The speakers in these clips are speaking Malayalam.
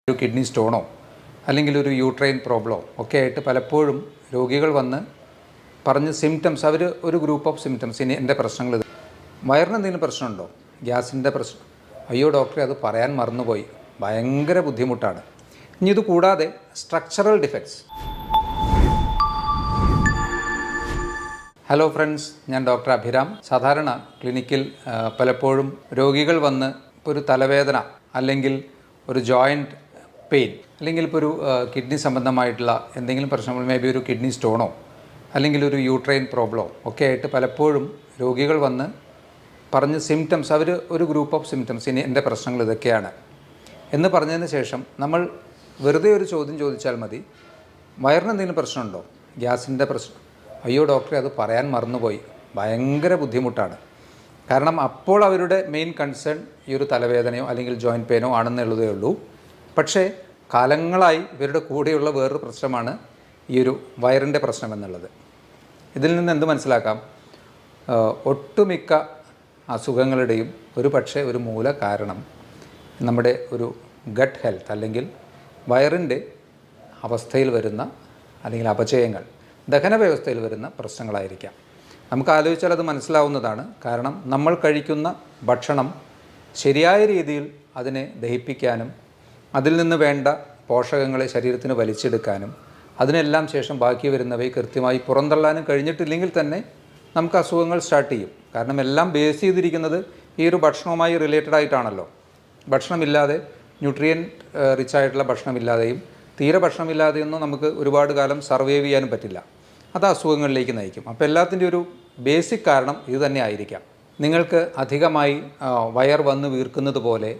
ഒരു കിഡ്നി സ്റ്റോണോ അല്ലെങ്കിൽ ഒരു യൂട്രൈൻ പ്രോബ്ലമോ ഒക്കെ ആയിട്ട് പലപ്പോഴും രോഗികൾ വന്ന് പറഞ്ഞ് സിംറ്റംസ് അവർ ഒരു ഗ്രൂപ്പ് ഓഫ് സിംറ്റംസ്. ഇനി എൻ്റെ പ്രശ്നങ്ങൾ ഇത് വയറിന് എന്തെങ്കിലും പ്രശ്നമുണ്ടോ, ഗ്യാസിൻ്റെ പ്രശ്നം, അയ്യോ ഡോക്ടറെ അത് പറയാൻ മറന്നുപോയി, ഭയങ്കര ബുദ്ധിമുട്ടാണ്. ഇനി ഇത് കൂടാതെ സ്ട്രക്ചറൽ ഡിഫക്ട്സ്. ഹലോ ഫ്രണ്ട്സ്, ഞാൻ ഡോക്ടർ അഭിരാം. സാധാരണ ക്ലിനിക്കിൽ പലപ്പോഴും രോഗികൾ വന്ന് ഇപ്പോൾ ഒരു തലവേദന അല്ലെങ്കിൽ ഒരു ജോയിൻറ്റ് പെയിൻ അല്ലെങ്കിൽ ഇപ്പോൾ ഒരു കിഡ്നി സംബന്ധമായിട്ടുള്ള എന്തെങ്കിലും പ്രശ്നങ്ങൾ, മേ ബി ഒരു കിഡ്നി സ്റ്റോണോ അല്ലെങ്കിൽ ഒരു യൂട്രൈൻ പ്രോബ്ലമോ ഒക്കെ ആയിട്ട് പലപ്പോഴും രോഗികൾ വന്ന് പറഞ്ഞ് സിംറ്റംസ് അവർ ഒരു ഗ്രൂപ്പ് ഓഫ് സിംറ്റംസ്. ഇനി എൻ്റെ പ്രശ്നങ്ങൾ ഇതൊക്കെയാണ് എന്ന് പറഞ്ഞതിന് ശേഷം നമ്മൾ വെറുതെ ഒരു ചോദ്യം ചോദിച്ചാൽ മതി, വയറിന് എന്തെങ്കിലും പ്രശ്നമുണ്ടോ, ഗ്യാസിൻ്റെ പ്രശ്നം, അയ്യോ ഡോക്ടറെ അത് പറയാൻ മറന്നുപോയി, ഭയങ്കര ബുദ്ധിമുട്ടാണ്. കാരണം അപ്പോൾ അവരുടെ മെയിൻ കൺസേൺ ഈ ഒരു തലവേദനയോ അല്ലെങ്കിൽ ജോയിൻറ്റ് പെയിനോ ആണെന്നുള്ളതേ ഉള്ളൂ. പക്ഷേ കാലങ്ങളായി ഇവരുടെ കൂടെയുള്ള വേറൊരു പ്രശ്നമാണ് ഈ ഒരു വയറിൻ്റെ പ്രശ്നം എന്നുള്ളത്. ഇതിൽ നിന്ന് എന്ത് മനസ്സിലാക്കാം? ഒട്ടുമിക്ക അസുഖങ്ങളുടെയും ഒരു മൂല കാരണം നമ്മുടെ ഒരു ഗട്ട് ഹെൽത്ത് അല്ലെങ്കിൽ വയറിൻ്റെ അവസ്ഥയിൽ വരുന്ന അല്ലെങ്കിൽ അപചയങ്ങൾ, ദഹന വ്യവസ്ഥയിൽ വരുന്ന പ്രശ്നങ്ങളായിരിക്കാം. നമുക്ക് ആലോചിച്ചാൽ അത് മനസ്സിലാവുന്നതാണ്. കാരണം നമ്മൾ കഴിക്കുന്ന ഭക്ഷണം ശരിയായ രീതിയിൽ അതിനെ ദഹിപ്പിക്കാനും അതിൽ നിന്ന് വേണ്ട പോഷകങ്ങളെ ശരീരത്തിന് വലിച്ചെടുക്കാനും അതിനെല്ലാം ശേഷം ബാക്കി വരുന്നവയെ കൃത്യമായി പുറന്തള്ളാനും കഴിഞ്ഞിട്ടില്ലെങ്കിൽ തന്നെ നമുക്ക് അസുഖങ്ങൾ സ്റ്റാർട്ട് ചെയ്യും. കാരണം എല്ലാം ബേസ് ചെയ്തിരിക്കുന്നത് ഈ ഒരു ഭക്ഷണവുമായി റിലേറ്റഡ് ആയിട്ടാണല്ലോ. ഭക്ഷണമില്ലാതെ, ന്യൂട്രിയൻറ്റ് റിച്ച് ആയിട്ടുള്ള ഭക്ഷണമില്ലാതെയും തീരെ ഭക്ഷണമില്ലാതെയൊന്നും നമുക്ക് ഒരുപാട് കാലം സർവൈവ് ചെയ്യാനും പറ്റില്ല. അത് അസുഖങ്ങളിലേക്ക് നയിക്കും. അപ്പോൾ എല്ലാത്തിൻ്റെ ഒരു ബേസിക് കാരണം ഇത് തന്നെ ആയിരിക്കാം. നിങ്ങൾക്ക് അധികമായി വയർ വന്ന് വീർക്കുന്നത് പോലെ,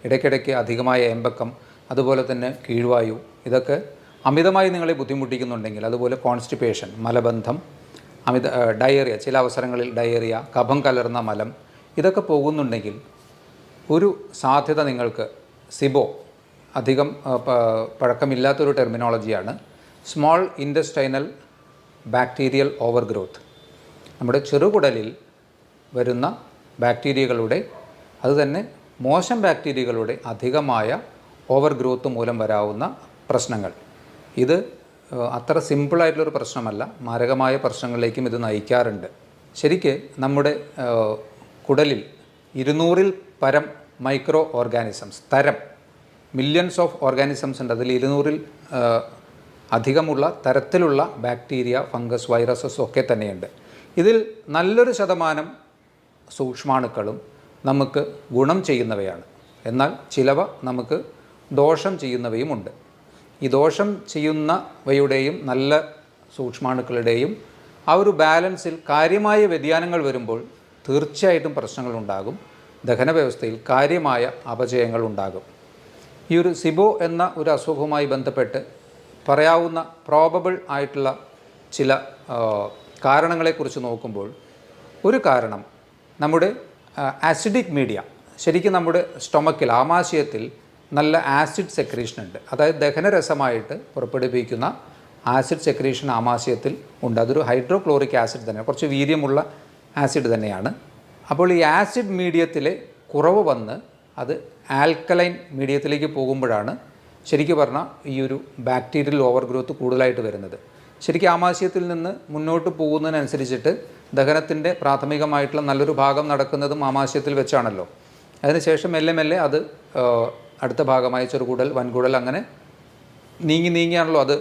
ഇടയ്ക്കിടയ്ക്ക് അധികമായ എമ്പക്കം, അതുപോലെ തന്നെ കീഴ്വായു, ഇതൊക്കെ അമിതമായി നിങ്ങളെ ബുദ്ധിമുട്ടിക്കുന്നുണ്ടെങ്കിൽ, അതുപോലെ കോൺസ്റ്റിപ്പേഷൻ, മലബന്ധം, ഡയേറിയ, ചില അവസരങ്ങളിൽ ഡയേറിയ, കഫം കലർന്ന മലം, ഇതൊക്കെ പോകുന്നുണ്ടെങ്കിൽ ഒരു സാധ്യത നിങ്ങൾക്ക് സിബോ, അധികം പഴക്കമില്ലാത്തൊരു ടെർമിനോളജിയാണ്, small intestinal bacterial overgrowth. നമ്മുടെ ചെറുകുടലിൽ വരുന്ന ബാക്ടീരിയകളുടെ, അതുതന്നെ മോശം ബാക്ടീരിയകളുടെ അധികമായ ഓവർ ഗ്രോത്ത് മൂലം വരാവുന്ന പ്രശ്നങ്ങൾ. ഇത് അത്ര സിമ്പിളായിട്ടുള്ളൊരു പ്രശ്നമല്ല, മാരകമായ പ്രശ്നങ്ങളിലേക്കും ഇത് നയിക്കാറുണ്ട്. ശരിക്ക് നമ്മുടെ കുടലിൽ 200-ൽ പരം micro organisms, millions of organisms ഉണ്ട്. അതിൽ 200-ൽ അധികമുള്ള തരത്തിലുള്ള ബാക്ടീരിയ, ഫംഗസ്, വൈറസസ് ഒക്കെ തന്നെയുണ്ട്. ഇതിൽ നല്ലൊരു ശതമാനം സൂക്ഷ്മാണുക്കളും നമുക്ക് ഗുണം ചെയ്യുന്നവയാണ്. എന്നാൽ ചിലവ നമുക്ക് ദോഷം ചെയ്യുന്നവയുമുണ്ട്. ഈ ദോഷം ചെയ്യുന്നവയുടെയും നല്ല സൂക്ഷ്മാണുക്കളുടെയും ആ ഒരു ബാലൻസിൽ കാര്യമായ വ്യതിയാനങ്ങൾ വരുമ്പോൾ തീർച്ചയായിട്ടും പ്രശ്നങ്ങളുണ്ടാകും. ദഹന വ്യവസ്ഥയിൽ കാര്യമായ അപചയങ്ങൾ ഉണ്ടാകും. ഈ ഒരു സിബോ എന്ന ഒരു അസുഖവുമായി ബന്ധപ്പെട്ട് പറയാവുന്ന പ്രോബബിൾ ആയിട്ടുള്ള ചില കാരണങ്ങളെക്കുറിച്ച് നോക്കുമ്പോൾ, ഒരു കാരണം നമ്മുടെ ആസിഡിക് മീഡിയ, ശരിക്കും നമ്മുടെ സ്റ്റൊമക്കിൽ, ആമാശയത്തിൽ നല്ല ആസിഡ് സെക്രീഷൻ ഉണ്ട്. അതായത് ദഹനരസമായിട്ട് പുറപ്പെടുവിക്കുന്ന ആസിഡ് സെക്രീഷൻ ആമാശയത്തിൽ ഉണ്ട്. അതൊരു ഹൈഡ്രോക്ലോറിക് ആസിഡ് തന്നെ, കുറച്ച് വീര്യമുള്ള ആസിഡ് തന്നെയാണ്. അപ്പോൾ ഈ ആസിഡ് മീഡിയത്തിലെ കുറവ് വന്ന് അത് ആൽക്കലൈൻ മീഡിയത്തിലേക്ക് പോകുമ്പോഴാണ് ശരിക്കും പറഞ്ഞാൽ ഈ ഒരു ബാക്ടീരിയൽ ഓവർ ഗ്രോത്ത് കൂടുതലായിട്ട് വരുന്നത്. ശരിക്കും ആമാശയത്തിൽ നിന്ന് മുന്നോട്ട് പോകുന്നതിനനുസരിച്ചിട്ട് ദഹനത്തിൻ്റെ പ്രാഥമികമായിട്ടുള്ള നല്ലൊരു ഭാഗം നടക്കുന്നതും ആമാശയത്തിൽ വെച്ചാണല്ലോ. അതിനുശേഷം മെല്ലെ മെല്ലെ അത് അടുത്ത ഭാഗമായി ചെറുകുടൽ, വൻകുടൽ, അങ്ങനെ നീങ്ങിയാണല്ലോ അത്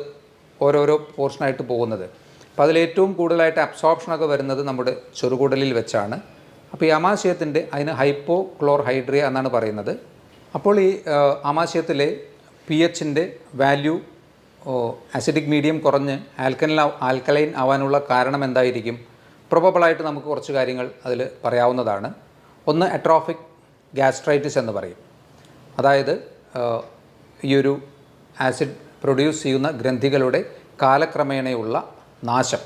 ഓരോരോ പോർഷനായിട്ട് പോകുന്നത്. അപ്പോൾ അതിലേറ്റവും കൂടുതലായിട്ട് അബ്സോർപ്ഷനൊക്കെ വരുന്നത് നമ്മുടെ ചെറുകുടലിൽ വെച്ചാണ്. അപ്പോൾ ഈ ആമാശയത്തിൻ്റെ, അതിന് ഹൈപ്പോക്ലോർഹൈഡ്രിയ എന്നാണ് പറയുന്നത്. അപ്പോൾ ഈ ആമാശയത്തിലെ pHൻ്റെ വാല്യൂ ആസിഡിക് മീഡിയം കുറഞ്ഞ് ആൽക്കലൈൻ ആവാനുള്ള കാരണം എന്തായിരിക്കും? പ്രൊബബിളായിട്ട് നമുക്ക് കുറച്ച് കാര്യങ്ങൾ അതിൽ പറയാവുന്നതാണ്. ഒന്ന്, അട്രോഫിക് ഗ്യാസ്ട്രൈറ്റിസ് എന്ന് പറയും. അതായത് ഈ ഒരു ആസിഡ് പ്രൊഡ്യൂസ് ചെയ്യുന്ന ഗ്രന്ഥികളുടെ കാലക്രമേണയുള്ള നാശം.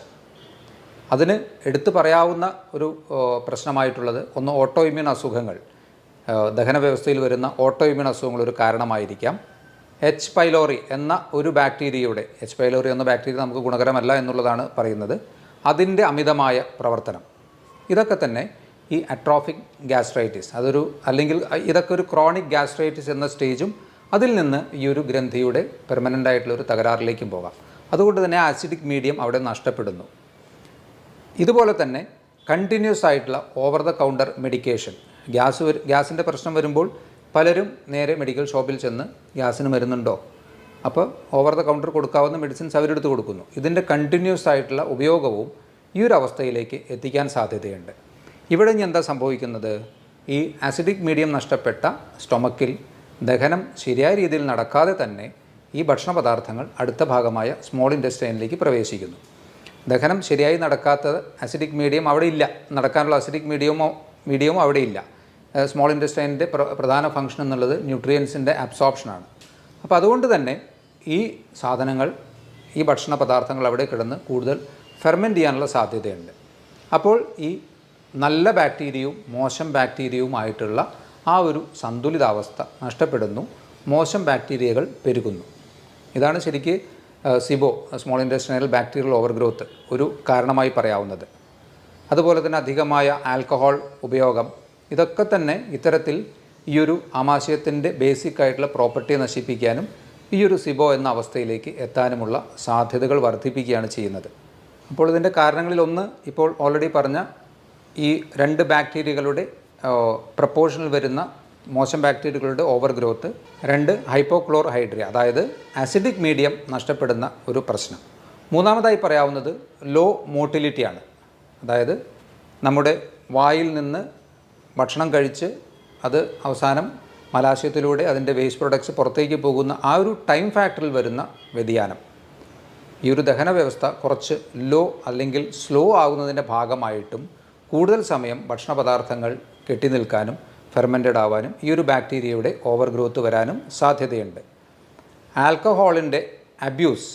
അതിന് എടുത്തു പറയാവുന്ന ഒരു പ്രശ്നമായിട്ടുള്ളത് ഒന്ന്, ഓട്ടോ ഇമ്മ്യൂൺ അസുഖങ്ങൾ, ദഹന വ്യവസ്ഥയിൽ വരുന്ന ഓട്ടോ ഇമ്മ്യൂൺ അസുഖങ്ങൾ ഒരു കാരണമായിരിക്കാം. എച്ച് പൈലോറി എന്ന ഒരു ബാക്ടീരിയയുടെ, എച്ച് പൈലോറി എന്ന ബാക്ടീരിയ നമുക്ക് ഗുണകരമല്ല എന്നുള്ളതാണ് പറയുന്നത്, അതിൻ്റെ അമിതമായ പ്രവർത്തനം, ഇതൊക്കെ തന്നെ ഈ അട്രോഫിക് ഗ്യാസ്ട്രൈറ്റിസ്, അല്ലെങ്കിൽ ഇതൊക്കെ ഒരു ക്രോണിക് ഗ്യാസ്ട്രൈറ്റിസ് എന്ന സ്റ്റേജും അതിൽ നിന്ന് ഈ ഒരു ഗ്രന്ഥിയുടെ പെർമനൻ്റ് ആയിട്ടുള്ള ഒരു തകരാറിലേക്കും പോകാം. അതുകൊണ്ട് തന്നെ ആസിഡിക് മീഡിയം അവിടെ നഷ്ടപ്പെടുന്നു. ഇതുപോലെ തന്നെ കണ്ടിന്യൂസ് ആയിട്ടുള്ള ഓവർ ദ കൗണ്ടർ മെഡിക്കേഷൻ, ഗ്യാസിൻ്റെ പ്രശ്നം വരുമ്പോൾ പലരും നേരെ മെഡിക്കൽ ഷോപ്പിൽ ചെന്ന് ഗ്യാസിന് മരുന്നുണ്ടോ, അപ്പോൾ ഓവർ ദ കൗണ്ടർ കൊടുക്കാവുന്ന മെഡിസിൻസ് അവരെടുത്ത് കൊടുക്കുന്നു. ഇതിൻ്റെ കണ്ടിന്യൂസ് ആയിട്ടുള്ള ഉപയോഗവും ഈ ഒരു അവസ്ഥയിലേക്ക് എത്തിക്കാൻ സാധ്യതയുണ്ട്. ഇവിടെ ഇനി എന്താ സംഭവിക്കുന്നത്? ഈ ആസിഡിക് മീഡിയം നഷ്ടപ്പെട്ട സ്റ്റൊമക്കിൽ ദഹനം ശരിയായ രീതിയിൽ നടക്കാതെ തന്നെ ഈ ഭക്ഷണ പദാർത്ഥങ്ങൾ അടുത്ത ഭാഗമായ സ്മോൾ ഇൻറ്റസ്റ്റൈനിലേക്ക് പ്രവേശിക്കുന്നു. ദഹനം ശരിയായി നടക്കാത്ത ആസിഡിക് മീഡിയം അവിടെ ഇല്ല, നടക്കാനുള്ള ആസിഡിക് മീഡിയമോ അവിടെ ഇല്ല. സ്മോൾ ഇൻറ്റസ്റ്റൈനിൻ്റെ പ്രധാന ഫംഗ്ഷൻ എന്നുള്ളത് ന്യൂട്രിയൻസിൻ്റെ അബ്സോർപ്ഷനാണ്. അപ്പോൾ അതുകൊണ്ട് തന്നെ ഈ സാധനങ്ങൾ, ഈ ഭക്ഷണ പദാർത്ഥങ്ങൾ അവിടെ കിടന്ന് കൂടുതൽ ഫെർമെൻറ്റ് ചെയ്യാനുള്ള സാധ്യതയുണ്ട്. അപ്പോൾ ഈ നല്ല ബാക്ടീരിയയും മോശം ബാക്ടീരിയയുമായിട്ടുള്ള ആ ഒരു സന്തുലിതാവസ്ഥ നഷ്ടപ്പെടുന്നു, മോശം ബാക്ടീരിയകൾ പെരുകുന്നു. ഇതാണ് ശരിക്ക് സിബോ, സ്മോൾ ഇൻറ്റസ്റ്റൈനൽ ബാക്ടീരിയൽ ഓവർഗ്രോത്ത് ഒരു കാരണമായി പറയാവുന്നത്. അതുപോലെ തന്നെ അധികമായ ആൽക്കഹോൾ ഉപയോഗം, ഇതൊക്കെ തന്നെ ഇത്തരത്തിൽ ഈ ഒരു ആമാശയത്തിൻ്റെ ബേസിക് ആയിട്ടുള്ള പ്രോപ്പർട്ടിയെ നശിപ്പിക്കാനും ഈ ഒരു സിബോ എന്ന അവസ്ഥയിലേക്ക് എത്താനുമുള്ള സാധ്യതകൾ വർദ്ധിപ്പിക്കുകയാണ് ചെയ്യുന്നത്. അപ്പോൾ ഇതിൻ്റെ കാരണങ്ങളിലൊന്ന് ഇപ്പോൾ ഓൾറെഡി പറഞ്ഞ ഈ 2 ബാക്ടീരിയകളുടെ പ്രപ്പോർഷനിൽ വരുന്ന മോശം ബാക്ടീരിയകളുടെ ഓവർ ഗ്രോത്ത്, 2 ഹൈപ്പോക്ലോർഹൈഡ്രിയ, അതായത് ആസിഡിക് മീഡിയം നഷ്ടപ്പെടുന്ന ഒരു പ്രശ്നം. മൂന്നാമതായി പറയാവുന്നത് ലോ മോട്ടിലിറ്റിയാണ്. അതായത് നമ്മുടെ വായിൽ നിന്ന് ഭക്ഷണം കഴിച്ച് അത് അവസാനം മലാശയത്തിലൂടെ അതിൻ്റെ വേസ്റ്റ് പ്രൊഡക്ട്സ് പുറത്തേക്ക് പോകുന്ന ആ ഒരു ടൈം ഫാക്ടറിൽ വരുന്ന വ്യതിയാനം, ഈ ഒരു ദഹന വ്യവസ്ഥ കുറച്ച് ലോ അല്ലെങ്കിൽ സ്ലോ ആകുന്നതിൻ്റെ ഭാഗമായിട്ടും കൂടുതൽ സമയം ഭക്ഷണ പദാർത്ഥങ്ങൾ കെട്ടി നിൽക്കാനും ഫെർമെൻറ്റഡ് ആവാനും ഈ ഒരു ബാക്ടീരിയയുടെ ഓവർ ഗ്രോത്ത് വരാനും സാധ്യതയുണ്ട്. ആൽക്കഹോളിൻ്റെ അബ്യൂസ്,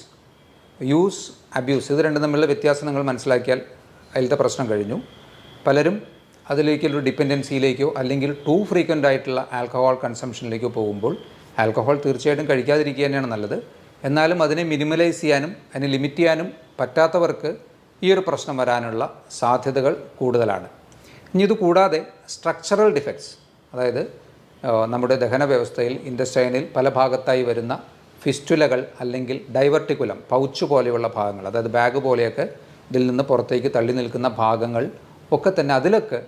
ഇത് രണ്ടും തമ്മിലുള്ള വ്യത്യാസം നിങ്ങൾ മനസ്സിലാക്കിയാൽ അതിലത്തെ പ്രശ്നം കഴിഞ്ഞു. പലരും അതിലേക്കൊരു ഡിപ്പെൻഡൻസിയിലേക്കോ അല്ലെങ്കിൽ ടു ഫ്രീക്വൻ്റ് ആയിട്ടുള്ള ആൽക്കഹോൾ കൺസംഷനിലേക്കോ പോകുമ്പോൾ ആൽക്കഹോൾ തീർച്ചയായിട്ടും കഴിക്കാതിരിക്കുക തന്നെയാണ് നല്ലത്. എന്നാലും അതിനെ മിനിമലൈസ് ചെയ്യാനും അതിനെ ലിമിറ്റ് ചെയ്യാനും പറ്റാത്തവർക്ക് ഈ ഒരു പ്രശ്നം വരാനുള്ള സാധ്യതകൾ കൂടുതലാണ്. ഇനി ഇത് കൂടാതെ സ്ട്രക്ചറൽ ഡിഫക്ട്സ്, അതായത് നമ്മുടെ ദഹന വ്യവസ്ഥയിൽ ഇൻറ്റസ്റ്റൈനിൽ പല ഭാഗത്തായി വരുന്ന ഫിസ്റ്റുലകൾ അല്ലെങ്കിൽ ഡൈവർട്ടിക്കുലം, പൗച്ച് പോലെയുള്ള ഭാഗങ്ങൾ, അതായത് ബാഗ് പോലെയൊക്കെ ഇതിൽ നിന്ന് പുറത്തേക്ക് തള്ളി നിൽക്കുന്ന ഭാഗങ്ങൾ ഒക്കെ തന്നെ അതിലൊക്കെ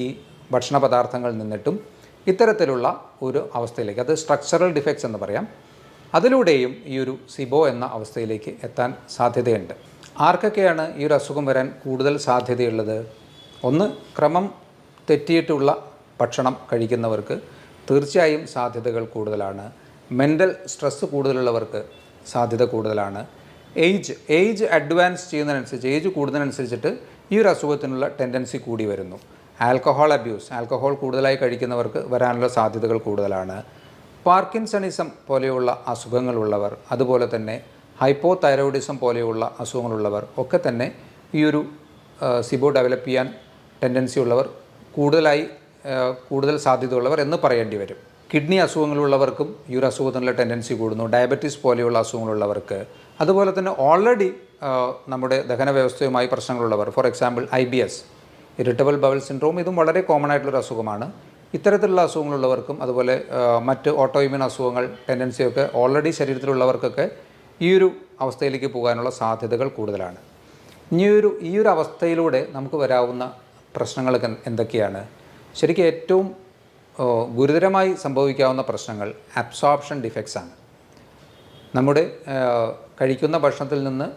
ഈ ഭക്ഷണ പദാർത്ഥങ്ങൾ നിന്നിട്ടും ഇത്തരത്തിലുള്ള ഒരു അവസ്ഥയിലേക്ക്, അത് സ്ട്രക്ചറൽ ഡിഫക്ട്സ് എന്ന് പറയാം, അതിലൂടെയും ഈ ഒരു സിബോ എന്ന അവസ്ഥയിലേക്ക് എത്താൻ സാധ്യതയുണ്ട്. ആർക്കൊക്കെയാണ് ഈ ഒരു അസുഖം വരാൻ കൂടുതൽ സാധ്യതയുള്ളത്? ഒന്ന്, ക്രമം തെറ്റിയിട്ടുള്ള ഭക്ഷണം കഴിക്കുന്നവർക്ക് തീർച്ചയായും സാധ്യതകൾ കൂടുതലാണ്. മെൻ്റൽ സ്ട്രെസ്സ് കൂടുതലുള്ളവർക്ക് സാധ്യത കൂടുതലാണ്. ഏജ് അഡ്വാൻസ് ചെയ്യുന്നതിനനുസരിച്ച്, ഏജ് കൂടുന്നതിനനുസരിച്ചിട്ട് ഈ ഒരു അസുഖത്തിനുള്ള ടെൻഡൻസി കൂടി വരുന്നു. ആൽക്കഹോൾ അബ്യൂസ്, ആൽക്കഹോൾ കൂടുതലായി കഴിക്കുന്നവർക്ക് വരാനുള്ള സാധ്യതകൾ കൂടുതലാണ്. പാർക്കിൻസണിസം പോലെയുള്ള അസുഖങ്ങളുള്ളവർ, അതുപോലെ തന്നെ ഹൈപ്പോതൈറോയിഡിസം പോലെയുള്ള അസുഖങ്ങളുള്ളവർ ഒക്കെ തന്നെ ഈ ഒരു സിബോ ഡെവലപ്പ് ചെയ്യാൻ ടെൻഡൻസി ഉള്ളവർ, കൂടുതൽ സാധ്യതയുള്ളവർ എന്ന് പറയേണ്ടി വരും. കിഡ്നി അസുഖങ്ങളുള്ളവർക്കും ഈ ഒരു അസുഖത്തിനുള്ള ടെൻഡൻസി കൂടുന്നു. ഡയബറ്റീസ് പോലെയുള്ള അസുഖങ്ങളുള്ളവർക്ക്, അതുപോലെ തന്നെ ഓൾറെഡി നമ്മുടെ ദഹന വ്യവസ്ഥയുമായി പ്രശ്നങ്ങളുള്ളവർ, for example IBS, irritable bowel syndrome, ഇതും വളരെ കോമൺ ആയിട്ടുള്ളൊരു അസുഖമാണ്. ഇത്തരത്തിലുള്ള അസുഖങ്ങളുള്ളവർക്കും അതുപോലെ മറ്റ് ഓട്ടോഇമ്യൂൺ അസുഖങ്ങൾ ടെൻഡൻസിയൊക്കെ ഓൾറെഡി ശരീരത്തിലുള്ളവർക്കൊക്കെ ഈ ഒരു അവസ്ഥയിലേക്ക് പോകാനുള്ള സാധ്യതകൾ കൂടുതലാണ്. ഈ ഒരു അവസ്ഥയിലൂടെ നമുക്ക് വരാവുന്ന പ്രശ്നങ്ങളൊക്കെ എന്തൊക്കെയാണ്? ശരിക്കും ഏറ്റവും ഗുരുതരമായി സംഭവിക്കാവുന്ന പ്രശ്നങ്ങൾ അബ്സോർപ്ഷൻ ഡിഫക്ട്സ് ആണ്. നമ്മുടെ കഴിക്കുന്ന ഭക്ഷണത്തിൽ നിന്ന്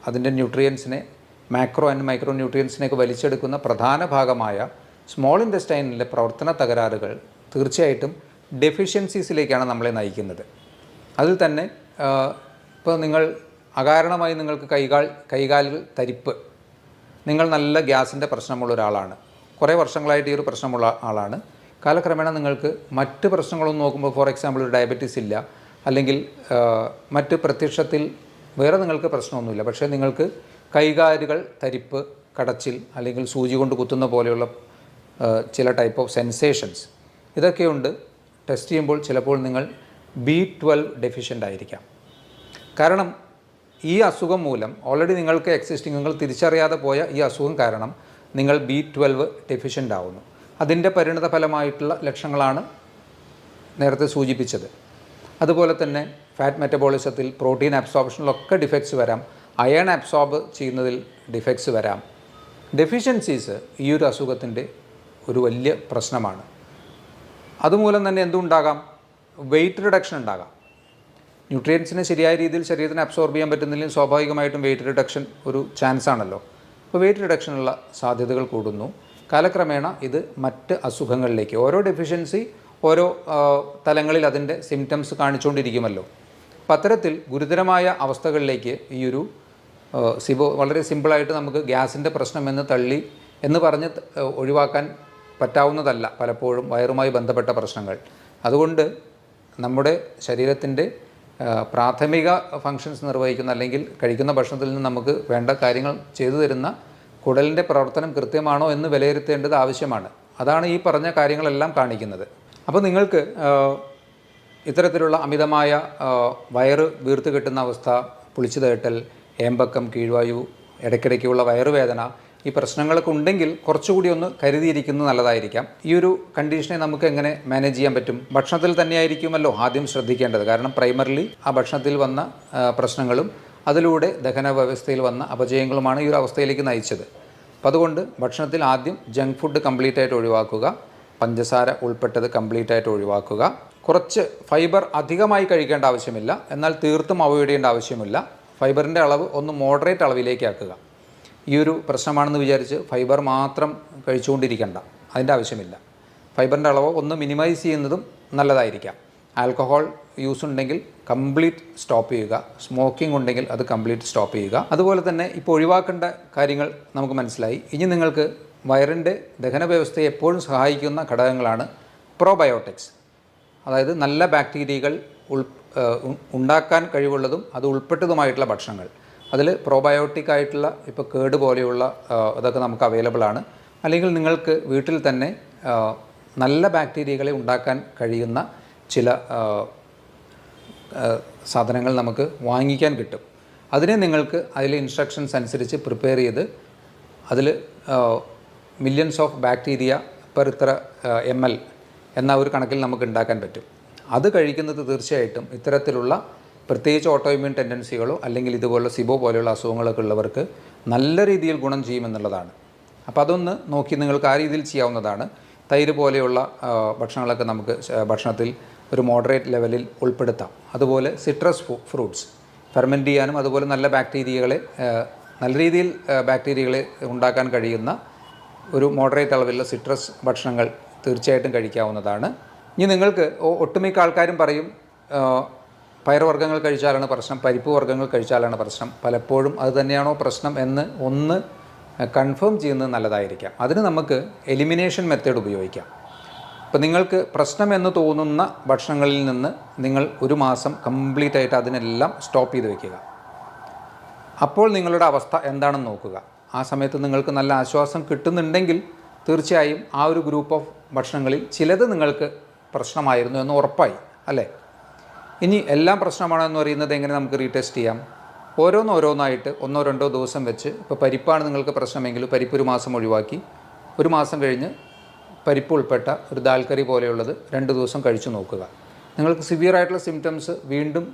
അതിൻ്റെ ന്യൂട്രിയൻസിനെ, മാക്രോ ആൻഡ് മൈക്രോ ന്യൂട്രിയൻസിനെയൊക്കെ വലിച്ചെടുക്കുന്ന പ്രധാന ഭാഗമായ സ്മോൾ ഇൻറ്റസ്റ്റൈനിലെ പ്രവർത്തന തകരാറുകൾ തീർച്ചയായിട്ടും ഡെഫിഷ്യൻസീസിലേക്കാണ് നമ്മളെ നയിക്കുന്നത്. അതിൽ തന്നെ ഇപ്പോൾ നിങ്ങൾ അകാരണമായി നിങ്ങൾക്ക് കൈകാലുകൾ തരിപ്പ്, നിങ്ങൾ നല്ല ഗ്യാസിൻ്റെ പ്രശ്നമുള്ള ഒരാളാണ്, കുറേ വർഷങ്ങളായിട്ട് ഈ ഒരു പ്രശ്നമുള്ള ആളാണ്, കാലക്രമേണ നിങ്ങൾക്ക് മറ്റ് പ്രശ്നങ്ങളൊന്നും നോക്കുമ്പോൾ, ഫോർ എക്സാമ്പിൾ ഒരു ഡയബറ്റീസ് ഇല്ല, അല്ലെങ്കിൽ മറ്റ് പ്രത്യക്ഷത്തിൽ വേറെ നിങ്ങൾക്ക് പ്രശ്നമൊന്നുമില്ല, പക്ഷേ നിങ്ങൾക്ക് കൈകാലുകൾ തരിപ്പ്, കടച്ചിൽ, അല്ലെങ്കിൽ സൂചി കൊണ്ട് കുത്തുന്ന പോലെയുള്ള ചില ടൈപ്പ് ഓഫ് സെൻസേഷൻസ് ഇതൊക്കെയുണ്ട്. ടെസ്റ്റ് ചെയ്യുമ്പോൾ ചിലപ്പോൾ നിങ്ങൾ B12 ഡെഫിഷ്യൻ്റ് ആയിരിക്കാം. കാരണം ഈ അസുഖം മൂലം ഓൾറെഡി നിങ്ങൾക്ക് നിങ്ങൾ തിരിച്ചറിയാതെ പോയ ഈ അസുഖം കാരണം നിങ്ങൾ B12 ഡെഫിഷ്യൻ്റ് ആവുന്നു. അതിൻ്റെ പരിണിത ഫലമായിട്ടുള്ള ലക്ഷണങ്ങളാണ് നേരത്തെ സൂചിപ്പിച്ചത്. അതുപോലെ തന്നെ ഫാറ്റ് മെറ്റബോളിസത്തിൽ, പ്രോട്ടീൻ അബ്സോർപ്ഷനിലൊക്കെ ഡിഫക്ട്സ് വരാം. അയൺ അബ്സോർബ് ചെയ്യുന്നതിൽ ഡിഫക്ട്സ് വരാം. ഡെഫിഷ്യൻസീസ് ഈ ഒരു അസുഖത്തിൻ്റെ ഒരു വലിയ പ്രശ്നമാണ്. അതുമൂലം തന്നെ എന്തുണ്ടാകാം? വെയിറ്റ് റിഡക്ഷൻ ഉണ്ടാകാം. ന്യൂട്രിയൻസിനെ ശരിയായ രീതിയിൽ ശരീരത്തിന് അബ്സോർബ് ചെയ്യാൻ പറ്റുന്നില്ലെങ്കിൽ സ്വാഭാവികമായിട്ടും വെയിറ്റ് റിഡക്ഷൻ ഒരു ചാൻസ് ആണല്ലോ. അപ്പോൾ വെയിറ്റ് റിഡക്ഷനുള്ള സാധ്യതകൾ കൂടുന്നു. കാലക്രമേണ ഇത് മറ്റ് അസുഖങ്ങളിലേക്ക്, ഓരോ ഡെഫിഷ്യൻസി ഓരോ തലങ്ങളിൽ അതിൻ്റെ സിംറ്റംസ് കാണിച്ചുകൊണ്ടിരിക്കുമല്ലോ. അപ്പം അത്തരത്തിൽ ഗുരുതരമായ അവസ്ഥകളിലേക്ക് ഈ ഒരു സിബോ വളരെ സിമ്പിളായിട്ട് നമുക്ക് ഗ്യാസിൻ്റെ പ്രശ്നമെന്ന് തള്ളി എന്ന് പറഞ്ഞ് ഒഴിവാക്കാൻ പറ്റാവുന്നതല്ല പലപ്പോഴും വയറുമായി ബന്ധപ്പെട്ട പ്രശ്നങ്ങൾ. അതുകൊണ്ട് നമ്മുടെ ശരീരത്തിൻ്റെ പ്രാഥമിക ഫങ്ഷൻസ് നിർവഹിക്കുന്ന, അല്ലെങ്കിൽ കഴിക്കുന്ന ഭക്ഷണത്തിൽ നിന്ന് നമുക്ക് വേണ്ട കാര്യങ്ങൾ ചെയ്തു തരുന്ന കുടലിൻ്റെ പ്രവർത്തനം കൃത്യമാണോ എന്ന് വിലയിരുത്തേണ്ടത് ആവശ്യമാണ്. അതാണ് ഈ പറഞ്ഞ കാര്യങ്ങളെല്ലാം കാണിക്കുന്നത്. അപ്പോൾ നിങ്ങൾക്ക് ഇത്തരത്തിലുള്ള അമിതമായ വയറ് വീർത്ത് കിട്ടുന്ന അവസ്ഥ, പുളിച്ചു തേട്ടൽ, ഏമ്പക്കം, കീഴ്വായു, ഇടയ്ക്കിടയ്ക്കുള്ള വയറുവേദന, ഈ പ്രശ്നങ്ങളൊക്കെ ഉണ്ടെങ്കിൽ കുറച്ചുകൂടി ഒന്ന് കരുതിയിരിക്കുന്നത് നല്ലതായിരിക്കാം. ഈ ഒരു കണ്ടീഷനെ നമുക്ക് എങ്ങനെ മാനേജ് ചെയ്യാൻ പറ്റും? ഭക്ഷണത്തിൽ തന്നെയായിരിക്കുമല്ലോ ആദ്യം ശ്രദ്ധിക്കേണ്ടത്. കാരണം പ്രൈമറിലി ആ ഭക്ഷണത്തിൽ വന്ന പ്രശ്നങ്ങളും അതിലൂടെ ദഹന വ്യവസ്ഥയിൽ വന്ന അപജയങ്ങളുമാണ് ഈ ഒരു അവസ്ഥയിലേക്ക് നയിച്ചത്. അപ്പോൾ അതുകൊണ്ട് ഭക്ഷണത്തിൽ ആദ്യം ജങ്ക് ഫുഡ് കംപ്ലീറ്റ് ആയിട്ട് ഒഴിവാക്കുക, പഞ്ചസാര ഉൾപ്പെട്ടത് കംപ്ലീറ്റ് ആയിട്ട് ഒഴിവാക്കുക. കുറച്ച് ഫൈബർ അധികമായി കഴിക്കേണ്ട ആവശ്യമില്ല, എന്നാൽ തീർത്തും അവോയ്ഡ് ചെയ്യേണ്ട ആവശ്യമില്ല. ഫൈബറിൻ്റെ അളവ് ഒന്ന് മോഡറേറ്റ് അളവിലേക്ക് ആക്കുക. ഈ ഒരു പ്രശ്നമാണെന്ന് വിചാരിച്ച് ഫൈബർ മാത്രം കഴിച്ചുകൊണ്ടിരിക്കേണ്ട, അതിൻ്റെ ആവശ്യമില്ല. ഫൈബറിൻ്റെ അളവ് ഒന്ന് മിനിമൈസ് ചെയ്യുന്നതും നല്ലതായിരിക്കാം. ആൽക്കഹോൾ യൂസ് ഉണ്ടെങ്കിൽ കംപ്ലീറ്റ് സ്റ്റോപ്പ് ചെയ്യുക. സ്മോക്കിംഗ് ഉണ്ടെങ്കിൽ അത് കംപ്ലീറ്റ് സ്റ്റോപ്പ് ചെയ്യുക. അതുപോലെ തന്നെ ഇപ്പോൾ ഒഴിവാക്കേണ്ട കാര്യങ്ങൾ നമുക്ക് മനസ്സിലായി. ഇനി നിങ്ങൾക്ക് വയറിൻ്റെ ദഹന വ്യവസ്ഥയെ എപ്പോഴും സഹായിക്കുന്ന ഘടകങ്ങളാണ് പ്രോബയോട്ടിക്സ്. അതായത് നല്ല ബാക്ടീരിയകൾ ഉണ്ടാക്കാൻ കഴിവുള്ളതും അത് ഉൾപ്പെട്ടതുമായിട്ടുള്ള ഭക്ഷണങ്ങൾ. അതിൽ പ്രോബയോട്ടിക് ആയിട്ടുള്ള ഇപ്പോൾ കേട് പോലെയുള്ള അതൊക്കെ നമുക്ക് അവൈലബിൾ ആണ്. അല്ലെങ്കിൽ നിങ്ങൾക്ക് വീട്ടിൽ തന്നെ നല്ല ബാക്ടീരിയകളെ ഉണ്ടാക്കാൻ കഴിയുന്ന ചില സാധനങ്ങൾ നമുക്ക് വാങ്ങിക്കാൻ കിട്ടും. അതിനെ നിങ്ങൾക്ക് അതിലെ ഇൻസ്ട്രക്ഷൻസ് അനുസരിച്ച് പ്രിപ്പയർ ചെയ്ത് അതിൽ മില്യൺസ് ഓഫ് ബാക്ടീരിയ പെർ ഇത്ര ml എന്ന ഒരു കണക്കിൽ നമുക്ക് ഉണ്ടാക്കാൻ പറ്റും. അത് കഴിക്കുന്നത് തീർച്ചയായിട്ടും ഇത്തരത്തിലുള്ള പ്രത്യേകിച്ച് ഓട്ടോഇമ്യൂൺ ടെൻഡൻസികളോ അല്ലെങ്കിൽ ഇതുപോലുള്ള സിബോ പോലെയുള്ള അസുഖങ്ങളൊക്കെ ഉള്ളവർക്ക് നല്ല രീതിയിൽ ഗുണം ചെയ്യുമെന്നുള്ളതാണ്. അപ്പോൾ അതൊന്ന് നോക്കി നിങ്ങൾക്ക് ആ രീതിയിൽ ചെയ്യാവുന്നതാണ്. തൈര് പോലെയുള്ള ഭക്ഷണങ്ങളൊക്കെ നമുക്ക് ഭക്ഷണത്തിൽ ഒരു മോഡറേറ്റ് ലെവലിൽ ഉൾപ്പെടുത്താം. അതുപോലെ സിട്രസ് ഫ്രൂട്ട്സ് ഫെർമെൻറ്റ് ചെയ്യാനും അതുപോലെ നല്ല ബാക്ടീരിയകളെ നല്ല രീതിയിൽ ബാക്ടീരിയകളെ ഉണ്ടാക്കാൻ കഴിയുന്ന ഒരു മോഡറേറ്റ് അളവിലുള്ള സിട്രസ് ഭക്ഷണങ്ങൾ തീർച്ചയായിട്ടും കഴിക്കാവുന്നതാണ്. ഇനി നിങ്ങൾക്ക് ഒട്ടുമിക്ക ആൾക്കാരും പറയും പയറുവർഗ്ഗങ്ങൾ കഴിച്ചാലാണ് പ്രശ്നം, പരിപ്പ് വർഗ്ഗങ്ങൾ കഴിച്ചാലാണ് പ്രശ്നം. പലപ്പോഴും അത് തന്നെയാണോ പ്രശ്നം എന്ന് ഒന്ന് കൺഫേം ചെയ്യുന്നത് നല്ലതായിരിക്കാം. അതിന് നമുക്ക് എലിമിനേഷൻ മെത്തേഡ് ഉപയോഗിക്കാം. ഇപ്പോൾ നിങ്ങൾക്ക് പ്രശ്നം എന്ന് തോന്നുന്ന ഭക്ഷണങ്ങളിൽ നിന്ന് നിങ്ങൾ ഒരു മാസം കംപ്ലീറ്റ് ആയിട്ട് അതിനെല്ലാം സ്റ്റോപ്പ് ചെയ്ത് വയ്ക്കുക. അപ്പോൾ നിങ്ങളുടെ അവസ്ഥ എന്താണെന്ന് നോക്കുക. ആ സമയത്ത് നിങ്ങൾക്ക് നല്ല ആശ്വാസം കിട്ടുന്നുണ്ടെങ്കിൽ തീർച്ചയായും ആ ഒരു ഗ്രൂപ്പ് ഓഫ് ഭക്ഷണങ്ങളിൽ ചിലത് നിങ്ങൾക്ക് പ്രശ്നമായിരുന്നു എന്ന് ഉറപ്പായി, അല്ലേ? ഇനി എല്ലാം പ്രശ്നമാണെന്ന് പറയുന്നത് എങ്ങനെ നമുക്ക് റീടെസ്റ്റ് ചെയ്യാം? ഓരോന്നായിട്ട് 1-2 ദിവസം വെച്ച്, ഇപ്പോൾ പരിപ്പാണ് നിങ്ങൾക്ക് പ്രശ്നമെങ്കിൽ പരിപ്പ് ഒരു മാസം ഒഴിവാക്കി, ഒരു മാസം കഴിഞ്ഞ് പരിപ്പ് ഉൾപ്പെട്ട ഒരു ദാൽ കറി പോലെയുള്ളത് 2 ദിവസം കഴിച്ചു നോക്കുക. നിങ്ങൾക്ക് സിവിയറായിട്ടുള്ള സിംറ്റംസ് വീണ്ടും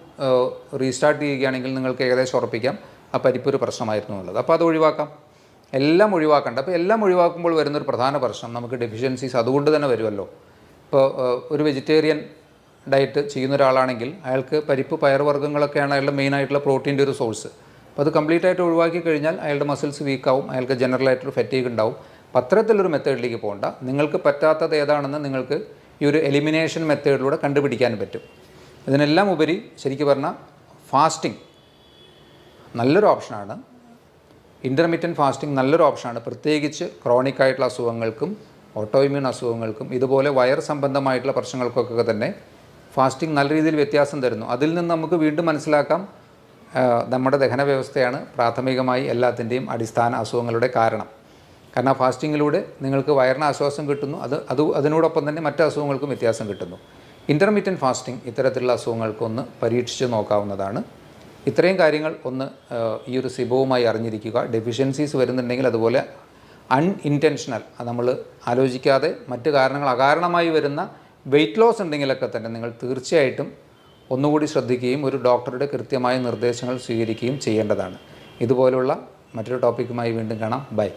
റീസ്റ്റാർട്ട് ചെയ്യുകയാണെങ്കിൽ നിങ്ങൾക്ക് ഏകദേശം ഉറപ്പിക്കാം ആ പരിപ്പ് ഒരു പ്രശ്നമായിരുന്നു എന്നുള്ളത്. അപ്പോൾ അത് ഒഴിവാക്കാം. എല്ലാം ഒഴിവാക്കണ്ട. അപ്പോൾ എല്ലാം ഒഴിവാക്കുമ്പോൾ വരുന്നൊരു പ്രധാന പ്രശ്നം നമുക്ക് ഡെഫിഷ്യൻസീസ് അതുകൊണ്ട് തന്നെ വരുമല്ലോ. ഇപ്പോൾ ഒരു വെജിറ്റേറിയൻ ഡയറ്റ് ചെയ്യുന്ന ഒരാളാണെങ്കിൽ അയാൾക്ക് പരിപ്പ് പയറുവർഗ്ഗങ്ങളൊക്കെയാണ് അയാളുടെ മെയിനായിട്ടുള്ള പ്രോട്ടീൻ്റെ ഒരു സോഴ്സ്. അപ്പോൾ അത് കംപ്ലീറ്റ് ആയിട്ട് ഒഴിവാക്കി കഴിഞ്ഞാൽ അയാളുടെ മസിൽസ് വീക്കാവും, അയാൾക്ക് ജനറലായിട്ടൊരു ഫറ്റീഗ് ഉണ്ടാവും. അപ്പോൾ അത്തരത്തിലൊരു മെത്തേഡിലേക്ക് പോകണ്ട. നിങ്ങൾക്ക് പറ്റാത്തത് ഏതാണെന്ന് നിങ്ങൾക്ക് ഈ ഒരു എലിമിനേഷൻ മെത്തേഡിലൂടെ കണ്ടുപിടിക്കാൻ പറ്റും. ഇതിനെല്ലാം ഉപരി ശരിക്കും പറഞ്ഞാൽ ഫാസ്റ്റിംഗ് നല്ലൊരു ഓപ്ഷനാണ്. ഇൻ്റർമീഡിയറ്റ് ഫാസ്റ്റിംഗ് നല്ലൊരു ഓപ്ഷനാണ്. പ്രത്യേകിച്ച് ക്രോണിക് ആയിട്ടുള്ള അസുഖങ്ങൾക്കും ഓട്ടോഇമ്യൂൺ അസുഖങ്ങൾക്കും ഇതുപോലെ വയർ സംബന്ധമായിട്ടുള്ള പ്രശ്നങ്ങൾക്കൊക്കെ തന്നെ ഫാസ്റ്റിംഗ് നല്ല രീതിയിൽ വ്യത്യാസം തരുന്നു. അതിൽ നിന്ന് നമുക്ക് വീണ്ടും മനസ്സിലാക്കാം നമ്മുടെ ദഹന വ്യവസ്ഥയാണ് പ്രാഥമികമായി എല്ലാത്തിൻ്റെയും അടിസ്ഥാന അസുഖങ്ങളുടെ കാരണം. കാരണം ഫാസ്റ്റിങ്ങിലൂടെ നിങ്ങൾക്ക് വയറിന് ആശ്വാസം കിട്ടുന്നു, അതിനോടൊപ്പം തന്നെ മറ്റ് അസുഖങ്ങൾക്കും വ്യത്യാസം കിട്ടുന്നു. ഇൻ്റർമീഡിയറ്റ് ഫാസ്റ്റിംഗ് ഇത്തരത്തിലുള്ള അസുഖങ്ങൾക്കൊന്ന് പരീക്ഷിച്ച് നോക്കാവുന്നതാണ്. ഇത്രയും കാര്യങ്ങൾ ഒന്ന് ഈ ഒരു സിബോവുമായി അറിഞ്ഞിരിക്കുക. ഡെഫിഷ്യൻസീസ് വരുന്നുണ്ടെങ്കിൽ അതുപോലെ അൺഇൻറ്റൻഷണൽ നമ്മൾ ആലോചിക്കാതെ മറ്റ് കാരണങ്ങൾ അകാരണമായി വരുന്ന വെയിറ്റ് ലോസ് ഉണ്ടെങ്കിലൊക്കെ തന്നെ നിങ്ങൾ തീർച്ചയായിട്ടും ഒന്നുകൂടി ശ്രദ്ധിക്കുകയും ഒരു ഡോക്ടറുടെ കൃത്യമായ നിർദ്ദേശങ്ങൾ സ്വീകരിക്കുകയും ചെയ്യേണ്ടതാണ്. ഇതുപോലുള്ള മറ്റൊരു ടോപ്പിക്കുമായി വീണ്ടും കാണാം. ബൈ.